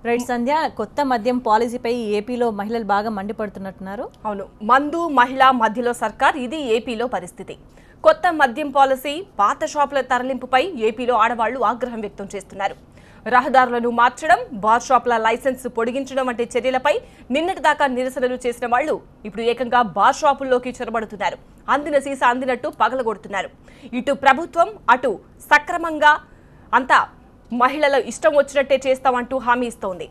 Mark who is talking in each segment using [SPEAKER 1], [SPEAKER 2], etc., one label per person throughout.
[SPEAKER 1] Right సంధ్య, కొత్త మద్యం పాలసీపై ఏపీలో మహిళలు బాగా మండిపడుతున్నట్టున్నారు.
[SPEAKER 2] అవును, మందు మహిళా మధ్యలో సర్కార్, ఇది ఏపీలో పరిస్థితి. కొత్త మద్యం పాలసీ, పాత షాపుల తరలింపుపై ఏపీలో ఆడవాళ్లు ఆగ్రహం వ్యక్తం చేస్తున్నారు. రహదారులను మార్చడం, బార్ షాపుల లైసెన్స్ పొడిగించడం వంటి చర్యలపై నిన్నటి దాకా నిరసనలు చేసిన వాళ్లు ఇప్పుడు ఏకంగా బార్ షాపుల్లోకి చొరబడుతున్నారు. అందిన సీసా అందినట్టు పగలగొడుతున్నారు. ఇటు ప్రభుత్వం, అటు సక్రమంగా అంతా మహిళల ఇష్టం వచ్చినట్టే చేస్తామంటూ హామీ ఇస్తోంది.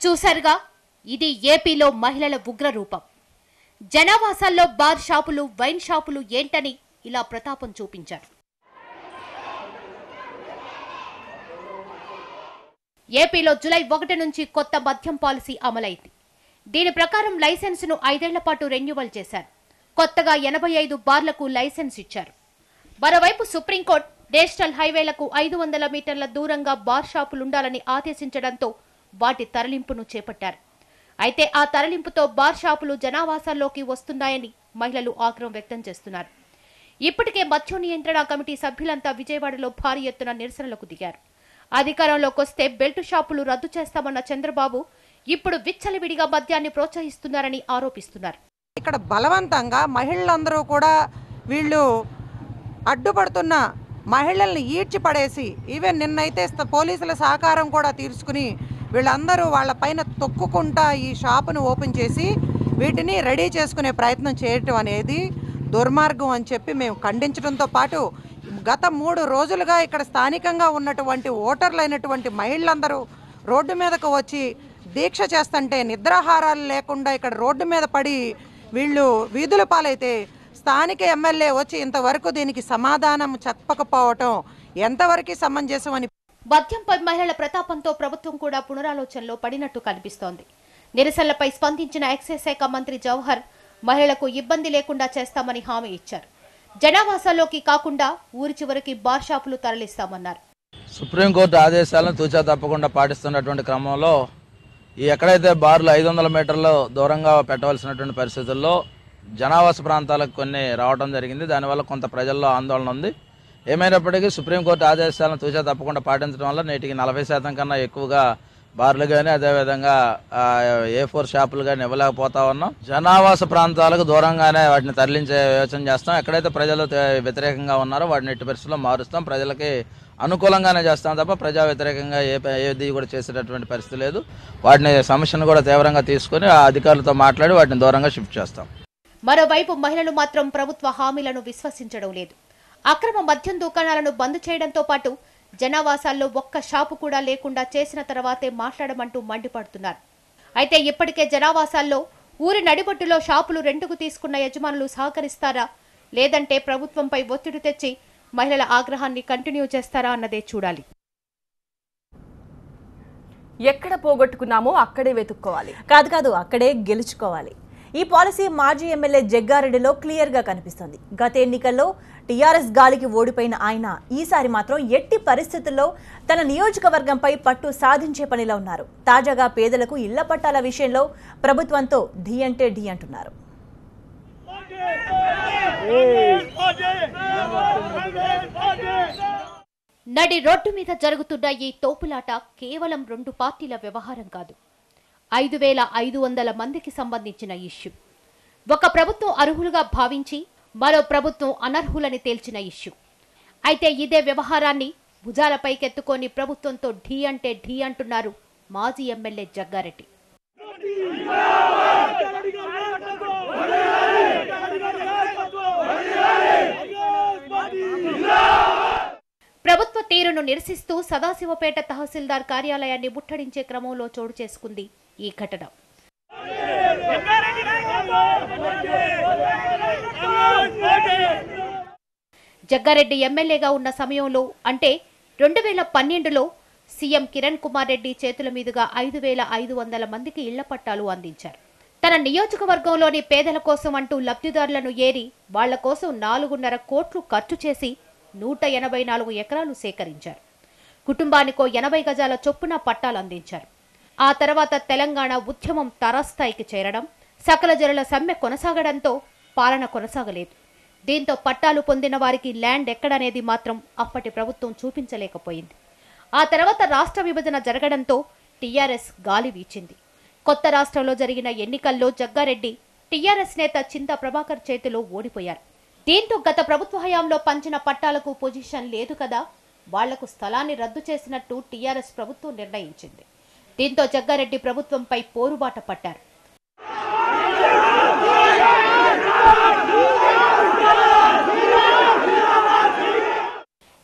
[SPEAKER 3] చూశారుగా, ఇది ఏపీలో మహిళల ఉగ్ర రూపం. జనావాసాల్లో బార్ షాపులు, వైన్ షాపులు ఏంటని ఇలా ప్రతాపం చూపించారు. ఏపీలో జూలై 1 నుంచి కొత్త మద్యం పాలసీ అమలైంది. దీని ప్రకారం లైసెన్సును 5 ఏళ్ల పాటు రెన్యువల్ చేశారు. కొత్తగా 85 బార్లకు లైసెన్స్ ఇచ్చారు. మరోవైపు సుప్రీంకోర్టు నేషనల్ హైవేలకు 500 మీటర్ల దూరంగా బార్ షాపులుండాలని ఆదేశించడంతో వాటి తరలింపును చేపట్టారు. అయితే ఆ తరలింపుతో బార్ షాపులు జనావాసాల్లోకి వస్తున్నాయని మహిళలు ఆగ్రహం వ్యక్తం చేస్తున్నారు. ఇప్పటికే మద్యం నియంత్రణ కమిటీ సభ్యులంతా విజయవాడలో భారీ ఎత్తున నిరసనలకు దిగారు. అధికారంలోకి వస్తే బెల్ట్ షాపులు రద్దు చేస్తామన్న చంద్రబాబు ఇప్పుడు విచ్చలవిడిగా మద్యాన్ని ప్రోత్సహిస్తున్నారని ఆరోపిస్తున్నారు.
[SPEAKER 4] ఇక్కడ బలవంతంగా మహిళలందరూ కూడా వీళ్ళు అడ్డుపడుతున్న మహిళల్ని ఈడ్చి పడేసి, ఈవెన్ నిన్నైతే పోలీసుల సహకారం కూడా తీసుకుని వీళ్ళందరూ వాళ్ళ పైన తొక్కుకుంటా ఈ షాపును ఓపెన్ చేసి వీటిని రెడీ చేసుకునే ప్రయత్నం చేయటం అనేది దుర్మార్గం అని చెప్పి మేము ఖండించడంతో పాటు గత 3 రోజులుగా ఇక్కడ స్థానికంగా ఉన్నటువంటి ఓటర్లైనటువంటి మహిళలందరూ రోడ్డు మీదకు వచ్చి దీక్ష చేస్తుంటే నిద్రాహారాలు లేకుండా ఇక్కడ రోడ్డు మీద పడి వీళ్ళు వీధుల పాలైతే స్థానిక ఎమ్మెల్యే వచ్చి ఇంతవరకు దీనికి సమాధానం చెప్పకపోవటం ఎంతవరకు సమంజసం అని.
[SPEAKER 3] మద్యంపై మహిళల ప్రతాపంతో ప్రభుత్వం కూడా పునరాలోచనలో పడినట్టు కనిపిస్తోంది. నిరసనలపై స్పందించిన ఎక్సైజ్ శాఖ మంత్రి జవహర్ మహిళలకు ఇబ్బంది లేకుండా చేస్తామని హామీ ఇచ్చారు. జనావాసాల్లోకి కాకుండా ఊరి చివరికి బార్ షాపులు తరలిస్తామన్నారు.
[SPEAKER 5] సుప్రీంకోర్టు ఆదేశాలను తూచా తప్పకుండా పాటిస్తున్నటువంటి క్రమంలో ఎక్కడైతే బార్లు 500 మీటర్లు దూరంగా పెట్టవలసినటువంటి పరిస్థితుల్లో జనావాస ప్రాంతాలకు కొన్ని రావడం జరిగింది. దానివల్ల కొంత ప్రజల్లో ఆందోళన ఉంది. ఏమైనప్పటికీ సుప్రీంకోర్టు ఆదేశాలను తూచా తప్పకుండా పాటించడం వల్ల నేటికి 40% కన్నా ఎక్కువగా బార్లు కానీ అదేవిధంగా A4 షాపులు కానీ ఇవ్వలేకపోతా ఉన్నాం. జనావాస ప్రాంతాలకు దూరంగానే వాటిని తరలించే యోచన చేస్తాం. ఎక్కడైతే ప్రజలు వ్యతిరేకంగా ఉన్నారో వాటిని ఎట్టి పరిస్థితుల్లో మారుస్తాం. ప్రజలకి అనుకూలంగానే చేస్తాం తప్ప ప్రజా వ్యతిరేకంగా ఏది కూడా చేసేటటువంటి పరిస్థితి లేదు. వాటిని సమస్యను కూడా తీవ్రంగా తీసుకుని ఆ అధికారులతో మాట్లాడి వాటిని దూరంగా షిఫ్ట్ చేస్తాం.
[SPEAKER 3] మరోవైపు మహిళలు మాత్రం ప్రభుత్వ హామీలను విశ్వసించడం లేదు. అక్రమ మద్యం దుకాణాలను బంద్ చేయడంతో పాటు జనావాసాల్లో ఒక్క షాపు కూడా లేకుండా చేసిన తర్వాతే మాట్లాడమంటూ మండిపడుతున్నారు. అయితే ఇప్పటికే జనావాసాల్లో ఊరి నడిబొట్టులో షాపులు రెండుకు తీసుకున్న యజమానులు సహకరిస్తారా, లేదంటే ప్రభుత్వంపై ఒత్తిడి తెచ్చి మహిళల ఆగ్రహాన్ని కంటిన్యూ చేస్తారా అన్నదే చూడాలి.
[SPEAKER 2] ఎక్కడ పోగొట్టుకున్నామో అక్కడే వెతుక్కోవాలి,
[SPEAKER 1] కాదు అక్కడే గెలుచుకోవాలి. ఈ పాలసీ మాజీ ఎమ్మెల్యే జగ్గారెడ్డిలో క్లియర్గా కనిపిస్తుంది. గత ఎన్నికల్లో టీఆర్ఎస్ గాలికి ఓడిపోయిన ఆయన ఈసారి మాత్రం ఎట్టి పరిస్థితుల్లో తన నియోజకవర్గంపై పట్టు సాధించే పనిలో ఉన్నారు. తాజాగా పేదలకు ఇళ్ల పట్టాల విషయంలో ప్రభుత్వంతో ఢీ అంటే ఢీ అంటున్నారు.
[SPEAKER 3] నడి రోడ్డు మీద జరుగుతున్న ఈ తోపులాట కేవలం 2 పార్టీల వ్యవహారం కాదు. 5500 మందికి సంబంధించిన ఇష్యూ. ఒక ప్రభుత్వం అర్హులుగా భావించి మరో ప్రభుత్వం అనర్హులని తేల్చిన ఇష్యూ. అయితే ఇదే వ్యవహారాన్ని భుజాలపైకెత్తుకొని ప్రభుత్వంతో ఢీ అంటే ఢీ అంటున్నారు మాజీ ఎమ్మెల్యే జగ్గారెడ్డి. ప్రభుత్వ తీరును నిరసిస్తూ సదాశివపేట తహసీల్దార్ కార్యాలయాన్ని ముట్టడించే క్రమంలో చోటు చేసుకుంది ఈ ఘటన. జగ్గారెడ్డి ఎమ్మెల్యేగా ఉన్న సమయంలో అంటే 2012లో సీఎం కిరణ్ కుమార్ రెడ్డి చేతుల మీదుగా 5500 మందికి ఇళ్ల పట్టాలు అందించారు. తన నియోజకవర్గంలోని పేదల కోసం అంటూ లబ్ధిదారులను ఏరి వాళ్ల కోసం 4.5 కోట్లు ఖర్చు చేసి 184 ఎకరాలు సేకరించారు. కుటుంబానికో 80 గజాల చొప్పున పట్టాలు అందించారు. ఆ తర్వాత తెలంగాణ ఉద్యమం తారాస్థాయికి చేరడం, సకల జనుల సమ్మె కొనసాగడంతో పాలన కొనసాగలేదు. దీంతో పట్టాలు పొందిన వారికి ల్యాండ్ ఎక్కడనేది మాత్రం అప్పటి ప్రభుత్వం చూపించలేకపోయింది. ఆ తర్వాత రాష్ట్ర విభజన జరగడంతో టీఆర్ఎస్ గాలి వీచింది. కొత్త రాష్ట్రంలో జరిగిన ఎన్నికల్లో జగ్గారెడ్డి టీఆర్ఎస్ నేత చింతా ప్రభాకర్ చేతిలో ఓడిపోయారు. దీంతో గత ప్రభుత్వ హయాంలో పంచిన పట్టాలకు పొజిషన్ లేదు కదా, వాళ్లకు స్థలాన్ని రద్దు చేసినట్టు టీఆర్ఎస్ ప్రభుత్వం నిర్ణయించింది. దీంతో జగ్గారెడ్డి ప్రభుత్వంపై పోరుబాట పట్టారు.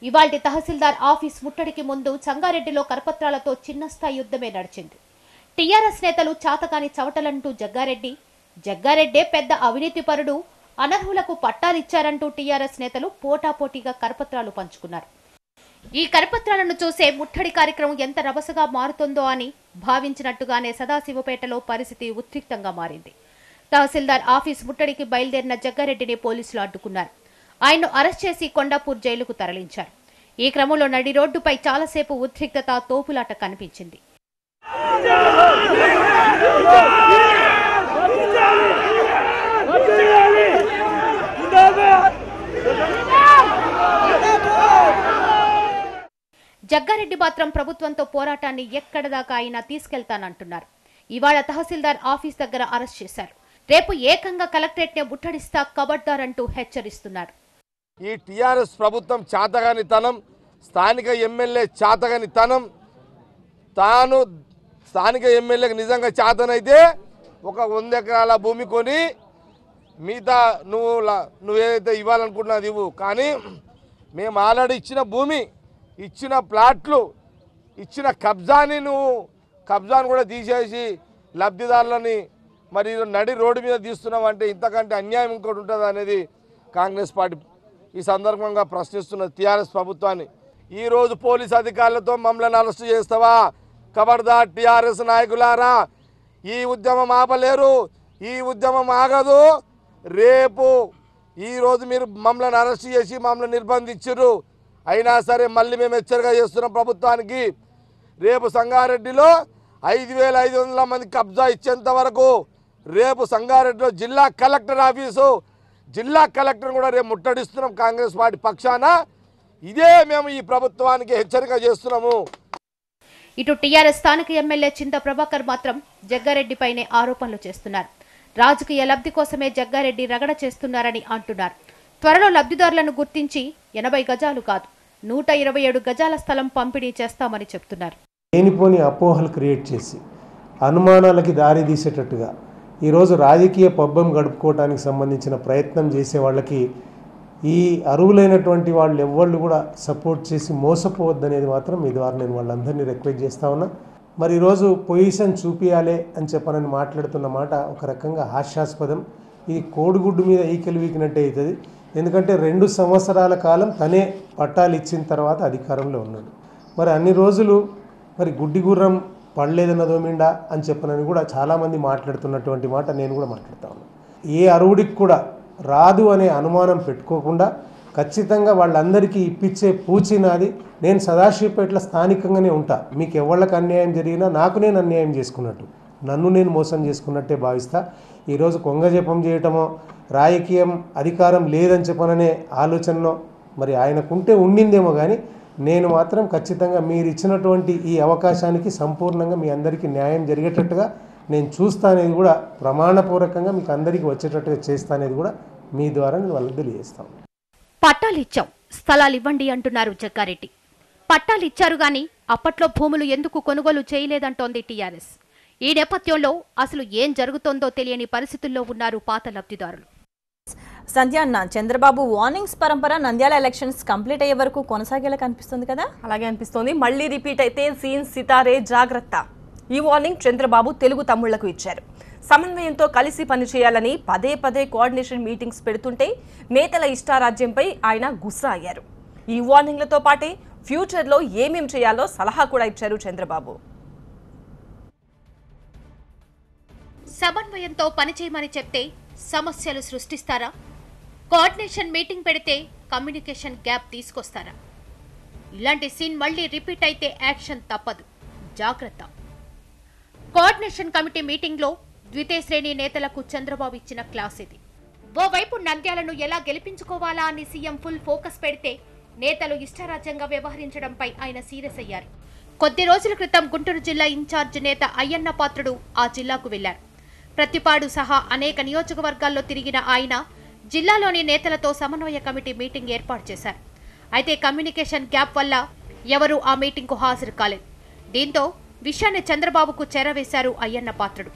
[SPEAKER 3] ఇవాల్టి తహసీల్దార్ ఆఫీస్ ముట్టడికి ముందు సంగారెడ్డిలో కరపత్రాలతో చిన్న స్థాయి యుద్ధమే నడిచింది. టీఆర్ఎస్ నేతలు చాతకాని చవటలంటూ జగ్గారెడ్డే పెద్ద అవినీతిపరుడు, అనర్హులకు పట్టాలిచ్చారంటూ టీఆర్ఎస్ నేతలు పోటాపోటీగా కరపత్రాలు పంచుకున్నారు. ఈ కరపత్రాలను చూసే ముట్టడి కార్యక్రమం ఎంత రభసగా మారుతుందో అని భావించినట్టుగానే సదాశివపేటలో పరిస్థితి ఉద్రిక్తంగా మారింది. తహసీల్దార్ ఆఫీస్ ముట్టడికి బయలుదేరిన జగ్గారెడ్డిని పోలీసులు అడ్డుకున్నారు. ఆయన్ను అరెస్ట్ చేసి కొండాపూర్ జైలుకు తరలించారు. ఈ క్రమంలో నడి రోడ్డుపై చాలాసేపు ఉద్రిక్తత, తోపులాట కనిపించింది. జగ్గారెడ్డి మాత్రం ప్రభుత్వంతో పోరాటాన్ని ఎక్కడదాకా అయినా తీసుకెళ్తానంటున్నారు. ఇవాళ తహసీల్దార్ ఆఫీస్ దగ్గర అరెస్ట్ చేశారు. రేపు ఏకంగా కలెక్టరేట్ నే ముట్టడిస్తా, కబడ్దార్ అంటూ హెచ్చరిస్తున్నారు.
[SPEAKER 6] ఈ టీఆర్ఎస్ ప్రభుత్వం చాతగానితనం, స్థానిక ఎమ్మెల్యే చాతగానితనం, తాను స్థానిక ఎమ్మెల్యేకి నిజంగా చాతనైతే ఒక 100 ఎకరాల భూమి కొని మిగతా నువ్వేదైతే ఇవ్వాలనుకుంటున్నది ఇవ్వు, కానీ మేము ఆల్రెడీ ఇచ్చిన భూమి, ఇచ్చిన ప్లాట్లు, ఇచ్చిన కబ్జాను కూడా తీసేసి లబ్ధిదారులని మరి నడి రోడ్డు మీద తీస్తున్నాం అంటే ఇంతకంటే అన్యాయం ఇంకోటి ఉంటుంది అనేది కాంగ్రెస్ పార్టీ ఈ సందర్భంగా ప్రశ్నిస్తున్న టీఆర్ఎస్ ప్రభుత్వాన్ని. ఈరోజు పోలీస్ అధికారులతో మమ్మల్ని అరెస్టు చేస్తావా? ఖబర్దార్ టీఆర్ఎస్ నాయకులారా, ఈ ఉద్యమం ఆపలేరు, ఈ ఉద్యమం ఆగదు. రేపు ఈరోజు మీరు మమ్మల్ని అరెస్ట్ చేసి మమ్మల్ని నిర్బంధించారు, అయినా సరే మళ్ళీ మేము హెచ్చరిక చేస్తున్నాం ప్రభుత్వానికి. రేపు సంగారెడ్డిలో 5500 మంది కబ్జా ఇచ్చేంత వరకు రేపు సంగారెడ్డిలో జిల్లా కలెక్టర్ ఆఫీసు, జిల్లా కలెక్టర్ కూడా రేపు ముట్టడిస్తున్నాం కాంగ్రెస్ పార్టీ పక్షాన. ఇదే మేము ఈ ప్రభుత్వానికి హెచ్చరిక చేస్తున్నాము.
[SPEAKER 3] ఇటు టీఆర్ఎస్ స్థానిక ఎమ్మెల్యే చింతా ప్రభాకర్ మాత్రం జగ్గారెడ్డిపైనే ఆరోపణలు చేస్తున్నారు. రాజకీయ లబ్ధి కోసమే జగ్గారెడ్డి రగడ చేస్తున్నారని అంటున్నారు. త్వరలో లబ్ధిదారులను గుర్తించి 80 గజాలు కాదు 127 గజాల స్థలం పంపిణీ చేస్తామని చెప్తున్నారు.
[SPEAKER 7] లేనిపోని అపోహలు క్రియేట్ చేసి అనుమానాలకి దారి తీసేటట్టుగా ఈరోజు రాజకీయ పబ్బం గడుపుకోవడానికి సంబంధించిన ప్రయత్నం చేసే వాళ్ళకి ఈ అరువులైనటువంటి వాళ్ళు ఎవళ్ళు కూడా సపోర్ట్ చేసి మోసపోవద్దనేది మాత్రం మీ ద్వారా నేను వాళ్ళందరినీ రిక్వెస్ట్ చేస్తా ఉన్నా. మరి ఈరోజు పొజిషన్ చూపియాలి అని చెప్పనని మాట్లాడుతున్న మాట ఒక రకంగా హాస్యాస్పదం. ఇది కోడిగుడ్డు మీద ఈకెలు వీకినట్టే అవుతుంది. ఎందుకంటే 2 సంవత్సరాల కాలం తనే పట్టాలు ఇచ్చిన తర్వాత అధికారంలో ఉన్నాడు. మరి అన్ని రోజులు మరి గుడ్డి గుర్రం పడలేదన్న దోమిండా అని చెప్పనని కూడా చాలామంది మాట్లాడుతున్నటువంటి మాట నేను కూడా మాట్లాడుతా ఉన్నాను. ఏ అరువుడికి కూడా రాదు అనే అనుమానం పెట్టుకోకుండా ఖచ్చితంగా వాళ్ళందరికీ ఇప్పించే పూచినాది. నేను సదాశివపేటలో స్థానికంగానే ఉంటా. మీకు ఎవళ్ళకి అన్యాయం జరిగినా నాకు నేను అన్యాయం చేసుకున్నట్టు, నన్ను నేను మోసం చేసుకున్నట్టే భావిస్తా. ఈరోజు కొంగజపం చేయటమో రాజకీయం అధికారం లేదని చెప్పననే ఆలోచనలో మరి ఆయనకుంటే ఉండిందేమో, కానీ నేను మాత్రం ఖచ్చితంగా మీరు ఇచ్చినటువంటి ఈ అవకాశానికి సంపూర్ణంగా మీ అందరికీ న్యాయం జరిగేటట్టుగా నేను చూస్తా అనేది కూడా ప్రమాణపూర్వకంగా మీకు అందరికీ వచ్చేటట్టుగా చేస్తా అనేది కూడా మీ ద్వారా నేను వాళ్ళకి తెలియజేస్తాను.
[SPEAKER 3] పట్టాలు ఇచ్చాం, స్థలాలు ఇవ్వండి అంటున్నారు జగ్గారెడ్డి. పట్టాలు ఇచ్చారు గాని అప్పట్లో భూములు ఎందుకు కొనుగోలు చేయలేదంటోంది టీఆర్ఎస్. ఈ నేపథ్యంలో అసలు ఏం జరుగుతోందో తెలియని పరిస్థితుల్లో ఉన్నారు పాత లబ్ధిదారులు.
[SPEAKER 1] సంధ్యాన్న, చంద్రబాబు వార్నింగ్స్ పరంపర నంద్యాల ఎలక్షన్స్ కంప్లీట్ అయ్యే వరకు కొనసాగేలా కనిపిస్తుంది కదా?
[SPEAKER 2] అలాగే అనిపిస్తోంది. మళ్ళీ రిపీట్ అయితే సీన్ సితారే జాగ్రత్త. ఈ వార్నింగ్ చంద్రబాబు తెలుగు తమ్ముళ్లకు ఇచ్చారు. సమన్వయంతో కలిసి పనిచేయాలని పదే కోఆర్డినేషన్ మీటింగ్స్ పెడుతుంటే నేతల ఇష్టారాజ్యంపై ఆయన గుస్సా అయ్యారు. ఈ వార్నింగ్లతో పాటే ఫ్యూచర్లో ఏమేం చేయాలో సలహా కూడా ఇచ్చారు చంద్రబాబు.
[SPEAKER 3] సమన్వయంతో పనిచేయమని చెప్తే సమస్యలు సృష్టిస్తారా? కోఆర్డినేషన్ మీటింగ్ పెడితే కమ్యూనికేషన్ గ్యాప్ తీసుకొస్తారా? ఇలాంటి సీన్ మళ్ళీ రిపీట్ అయితే యాక్షన్ తప్పదు, జాగ్రత్త. కోఆర్డినేషన్ కమిటీ మీటింగ్లో ద్వితీయ శ్రేణి నేతలకు చంద్రబాబు ఇచ్చిన క్లాస్ ఇది. ఓవైపు నంద్యాలను ఎలా గెలిపించుకోవాలా అని సీఎం ఫుల్ ఫోకస్ పెడితే నేతలు ఇష్టారాజ్యంగా వ్యవహరించడంపై ఆయన సీరియస్ అయ్యారు. కొద్ది రోజుల క్రితం గుంటూరు జిల్లా ఇన్ఛార్జ్ నేత అయ్యన్న పాత్రుడు ఆ జిల్లాకు వెళ్లారు. ప్రతిపాడు సహా అనేక నియోజకవర్గాల్లో తిరిగిన ఆయన జిల్లాలోని నేతలతో సమన్వయ కమిటీ మీటింగ్ ఏర్పాటు చేశారు. అయితే కమ్యూనికేషన్ గ్యాప్ వల్ల ఎవరూ ఆ మీటింగ్కు హాజరు కాలేదు. దీంతో విషయాన్ని చంద్రబాబుకు చేరవేశారు అయ్యన్న పాత్రుడు.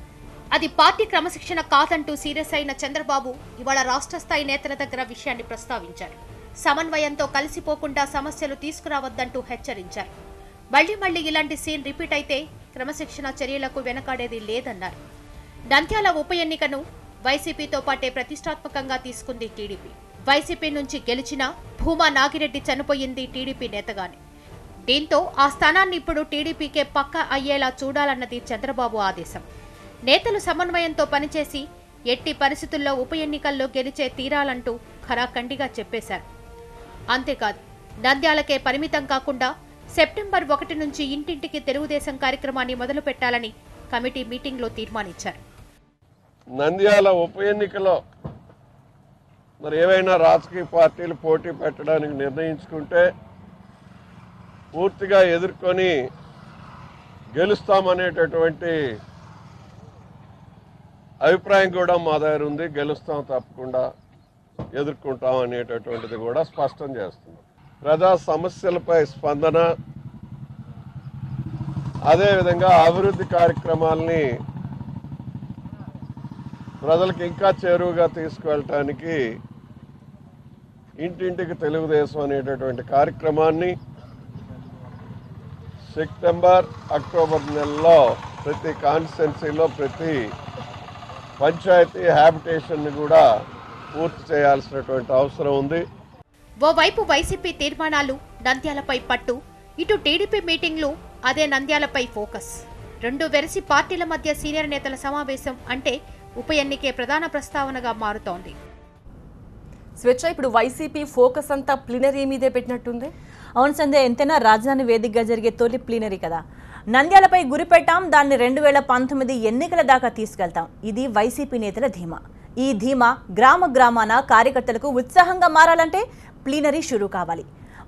[SPEAKER 3] అది పార్టీ క్రమశిక్షణ కాదంటూ సీరియస్ అయిన చంద్రబాబు ఇవాళ రాష్ట్ర స్థాయి నేతల దగ్గర విషయాన్ని ప్రస్తావించారు. సమన్వయంతో కలిసిపోకుండా సమస్యలు తీసుకురావద్దంటూ హెచ్చరించారు. మళ్లీ ఇలాంటి సీన్ రిపీట్ అయితే క్రమశిక్షణ చర్యలకు వెనకాడేది లేదన్నారు. నంద్యాల ఉప ఎన్నికను వైసీపీతో పాటే ప్రతిష్టాత్మకంగా తీసుకుంది టీడీపీ. వైసీపీ నుంచి గెలిచిన భూమా నాగిరెడ్డి చనిపోయింది టీడీపీ నేతగానే. దీంతో ఆ స్థానాన్ని ఇప్పుడు టీడీపీకే పక్కా అయ్యేలా చూడాలన్నది చంద్రబాబు ఆదేశం. నేతలు సమన్వయంతో పనిచేసి ఎట్టి పరిస్థితుల్లో ఉప ఎన్నికల్లో గెలిచే తీరాలంటూ ఖరాఖండిగా చెప్పేశారు. అంతేకాదు, నంద్యాలకే పరిమితం కాకుండా సెప్టెంబర్ 1 నుంచి ఇంటింటికి తెలుగుదేశం కార్యక్రమాన్ని మొదలు పెట్టాలని కమిటీ మీటింగ్లో తీర్మానించారు.
[SPEAKER 8] నంద్యాల ఉప ఎన్నికలో మరి ఏవైనా రాజకీయ పార్టీలు పోటీ పెట్టడానికి నిర్ణయించుకుంటే పూర్తిగా ఎదుర్కొని గెలుస్తామనేటటువంటి అభిప్రాయం కూడా మా దగ్గర ఉంది. గెలుస్తాం, తప్పకుండా ఎదుర్కొంటాం అనేటటువంటిది కూడా స్పష్టం చేస్తున్నాం. ప్రజా సమస్యలపై స్పందన, అదేవిధంగా అభివృద్ధి కార్యక్రమాలని ప్రజలకు ఇంకా చేరువుగా తీసుకువెళ్ళటానికి ఇంటింటికి తెలుగుదేశం అనేటటువంటి కార్యక్రమాన్ని సెప్టెంబర్, అక్టోబర్ నెలలో ప్రతి కాన్స్టిట్యున్సీలో ప్రతి పంచాయతీ హ్యాబిటేషన్ కూడా పూర్తి చేయాల్సినటువంటి అవసరం ఉంది.
[SPEAKER 3] ఓవైపు వైసీపీ తీర్మానాలు నంద్యాలపై పట్టు, ఇటు టీడీపీ మీటింగ్లు అదే నంద్యాలపై ఫోకస్. రెండు వెరసి పార్టీల మధ్య సీనియర్ నేతల సమావేశం అంటే ఉప ఎన్నికే ప్రధాన ప్రస్తావనగా మారుతోంది.
[SPEAKER 2] స్వేచ్ఛ, ఇప్పుడు వైసీపీ ఫోకస్ అంతా ప్లీనరీ మీదే పెట్టినట్టుంది.
[SPEAKER 1] అవును సంధ్య, ఎంతైనా రాజధాని వేదికగా జరిగే తొలి ప్లీనరీ కదా. నంద్యాలపై గురిపెట్టాం, దాన్ని 2019 ఎన్నికల దాకా తీసుకెళ్తాం. ఇది వైసీపీ నేతల ధీమా. ఈ ధీమా గ్రామాన కార్యకర్తలకు ఉత్సాహంగా మారాలంటే ప్లీనరీ షురూ కావాలి.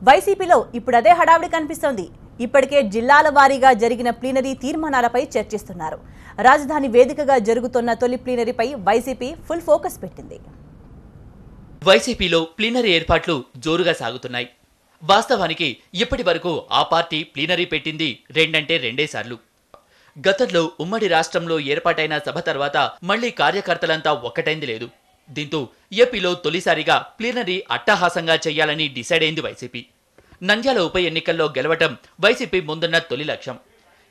[SPEAKER 1] వైసీపీలో ఇప్పుడు అదే హడావిడి కనిపిస్తోంది. ఇప్పటికే జిల్లాల వారీగా జరిగిన ప్లీనరీ తీర్మానాలపై చర్చిస్తున్నారు. రాజధాని వేదికగా జరుగుతున్న తొలి ప్లీనరీపై వైసీపీ ఫుల్ ఫోకస్ పెట్టింది.
[SPEAKER 9] వైసీపీలో ప్లీనరీ ఏర్పాట్లు జోరుగా సాగుతున్నాయి. వాస్తవానికి ఇప్పటి వరకు ఆ పార్టీ ప్లీనరీ పెట్టింది 2 సార్లు. గతంలో ఉమ్మడి రాష్ట్రంలో ఏర్పాటైన సభ తర్వాత మళ్లీ కార్యకర్తలంతా ఒక్కటైంది లేదు. దీంతో ఏపీలో తొలిసారిగా ప్లీనరీ అట్టహాసంగా చేయాలని డిసైడ్ అయింది వైసీపీ. నంద్యాల ఉప ఎన్నికల్లో గెలవటం వైసీపీ ముందున్న తొలి లక్ష్యం.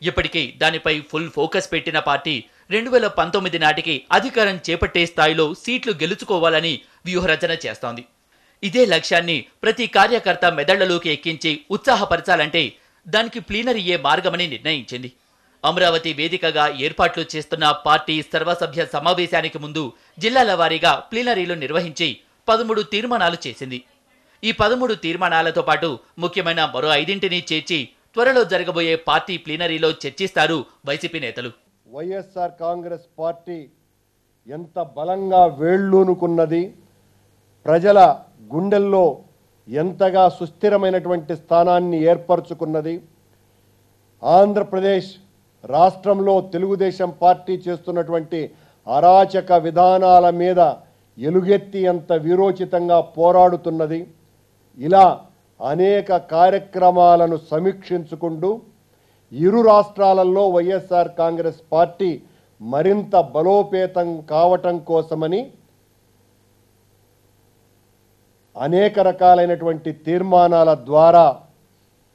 [SPEAKER 9] ఇప్పటికీ దానిపై ఫుల్ ఫోకస్ పెట్టిన పార్టీ 2019 నాటికి అధికారం చేపట్టే స్థాయిలో సీట్లు గెలుచుకోవాలని వ్యూహరచన చేస్తోంది. ఇదే లక్ష్యాన్ని ప్రతి కార్యకర్త మెదళ్లలోకి ఎక్కించి ఉత్సాహపరచాలంటే దానికి ప్లీనరీయే మార్గమని నిర్ణయించింది. అమరావతి వేదికగా ఏర్పాట్లు చేస్తున్న పార్టీ సర్వసభ్య సమావేశానికి ముందు జిల్లాల వారీగా ప్లీనరీలు నిర్వహించి 13 తీర్మానాలు చేసింది. ఈ 13 తీర్మానాలతో పాటు ముఖ్యమైన మరో 5ని చేర్చి త్వరలో జరగబోయే పార్టీ ప్లీనరీలో చర్చిస్తారు వైసీపీ నేతలు.
[SPEAKER 8] వైఎస్ఆర్ కాంగ్రెస్ పార్టీ ఎంత బలంగా వేళ్ళూనుకున్నది, ప్రజల గుండెల్లో ఎంతగా సుస్థిరమైనటువంటి స్థానాన్ని ఏర్పరచుకున్నది. ఆంధ్రప్రదేశ్ రాష్ట్రంలో తెలుగుదేశం పార్టీ చేస్తున్నటువంటి అరాచక విధానాల మీద ఎలుగెత్తి ఎంత వీరోచితంగా పోరాడుతున్నది. ఇలా అనేక కార్యక్రమాలను సమీక్షించుకుంటూ ఇరు రాష్ట్రాలలో వైఎస్ఆర్ కాంగ్రెస్ పార్టీ మరింత బలోపేతం కావటం కోసమని అనేక రకాలైనటువంటి తీర్మానాల ద్వారా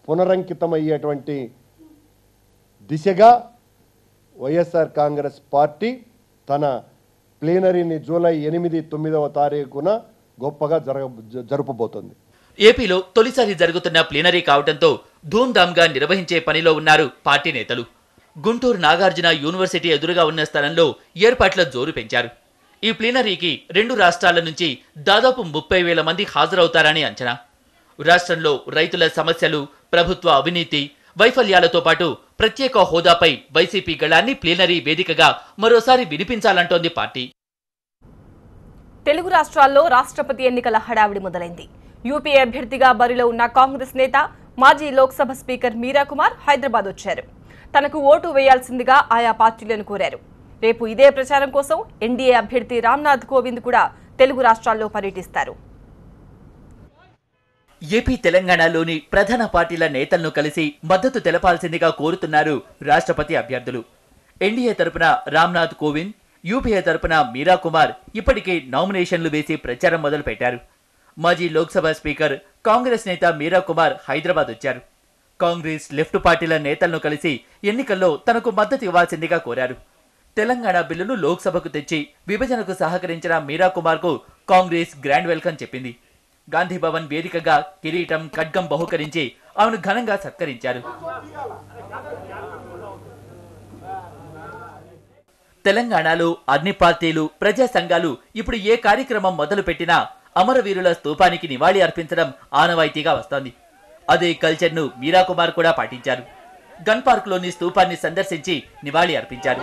[SPEAKER 8] పునరంకితమయ్యేటువంటి దిశగా వైఎస్ఆర్ కాంగ్రెస్ పార్టీ తన ప్లీనరీని జూలై 8-9వ తారీఖున గొప్పగా జరుపబోతోంది.
[SPEAKER 9] ఏపీలో తొలిసారి జరుగుతున్న ప్లీనరీ కావడంతో ధూమ్ధామ్గా నిర్వహించే పనిలో ఉన్నారు పార్టీ నేతలు. గుంటూరు నాగార్జున యూనివర్సిటీ ఎదురుగా ఉన్న స్థలంలో ఏర్పాట్ల జోరు పెంచారు. ఈ ప్లీనరీకి 2 రాష్ట్రాల నుంచి దాదాపు 30,000 మంది హాజరవుతారని అంచనా. రాష్ట్రంలో రైతుల సమస్యలు, ప్రభుత్వ అవినీతి, వైఫల్యాలతో పాటు ప్రత్యేక హోదాపై వైసీపీ గళాన్ని ప్లీనరీ వేదికగా మరోసారి వినిపించాలంటోంది పార్టీ.
[SPEAKER 2] తెలుగు రాష్ట్రాల్లో రాష్ట్రపతి ఎన్నికల హడావిడి మొదలైంది. యూపీఏ అభ్యర్థిగా బరిలో ఉన్న కాంగ్రెస్ నేత మాజీ లోక్సభ స్పీకర్ మీరా కుమార్ హైదరాబాద్ వచ్చారు. తనకు ఓటు వేయాల్సిందిగా ఆయా పార్టీలను కోరారు. రేపు ఇదే ప్రచారం కోసం ఎన్డీఏ అభ్యర్థి రామ్నాథ్ కోవింద్ కూడా తెలుగు రాష్ట్రాల్లో పర్యటిస్తారు.
[SPEAKER 9] ఏపీ తెలంగాణలోని ప్రధాన పార్టీల నేతలను కలిసి మద్దతు తెలపాల్సిందిగా కోరుతున్నారు రాష్ట్రపతి అభ్యర్థులు. ఎన్డీఏ తరపున రామ్నాథ్ కోవింద్, యూపీఏ తరపున మీరా కుమార్ ఇప్పటికే నామినేషన్లు వేసి ప్రచారం మొదలుపెట్టారు. మాజీ లోక్సభ స్పీకర్ కాంగ్రెస్ నేత మీరా కుమార్ హైదరాబాద్ వచ్చారు. కాంగ్రెస్, లెఫ్ట్ పార్టీల నేతలను కలిసి ఎన్నికల్లో తనకు మద్దతు ఇవ్వాల్సిందిగా కోరారు. తెలంగాణ బిల్లును లోక్సభకు తెచ్చి విభజనకు సహకరించిన మీరా కుమార్ కు కాంగ్రెస్ గ్రాండ్ వెల్కమ్ చెప్పింది. గాంధీ భవన్ వేదికగా కిరీటం, ఖడ్గం బహుకరించి ఆమెను ఘనంగా సత్కరించారు. తెలంగాణలో అన్ని పార్టీలు, ప్రజా సంఘాలు ఇప్పుడు ఏ కార్యక్రమం మొదలు పెట్టినా అమరవీరుల స్తూపానికి నివాళి అర్పించడం ఆనవాయితీగా వస్తోంది. అదే కల్చర్ను మీరా కుమార్ కూడా పాటించారు. గన్ పార్క్ లోని స్తూపాన్ని సందర్శించి నివాళి అర్పించారు.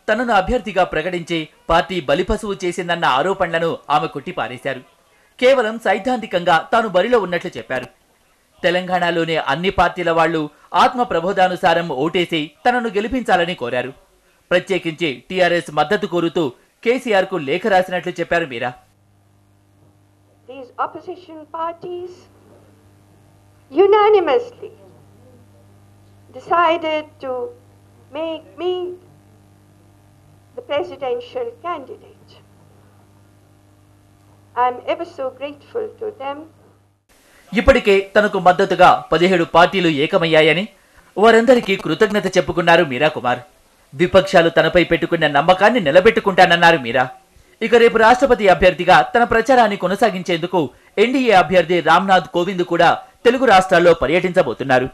[SPEAKER 9] తనను అభ్యర్థిగా ప్రకటించి పార్టీ బలిపశువు చేసిందన్న ఆరోపణలను ఆమె కొట్టిపారేశారు. కేవలం సైద్ధాంతికంగా తాను బరిలో ఉన్నట్లు చెప్పారు. తెలంగాణలోని అన్ని పార్టీల వాళ్లు ఆత్మ ప్రబోధానుసారం ఓటేసి తనను గెలిపించాలని కోరారు. ప్రత్యేకించి టీఆర్ఎస్ మద్దతు కోరుతూ కేసీఆర్ కు లేఖ రాసినట్లు చెప్పారు మీరా.
[SPEAKER 10] These opposition parties unanimously decided to make me the presidential candidate. I am ever so grateful to them.
[SPEAKER 9] ఇప్పటికే తనకు మద్దతుగా 17 పార్టీలు ఏకమయ్యాయని, వారందరికీ కృతజ్ఞత చెప్పుకున్నారు మీరా కుమార్. విపక్షాలు తనపై పెట్టుకున్న నమ్మకాన్ని నిలబెట్టుకుంటానన్నారు మీరా. ఇక రేపు రాష్ట్రపతి అభ్యర్థిగా తన ప్రచారాన్ని కొనసాగించేందుకు ఎన్డీఏ అభ్యర్థి రామ్నాథ్ కోవింద్ కూడా తెలుగు రాష్ట్రాల్లో పర్యటించబోతున్నారు.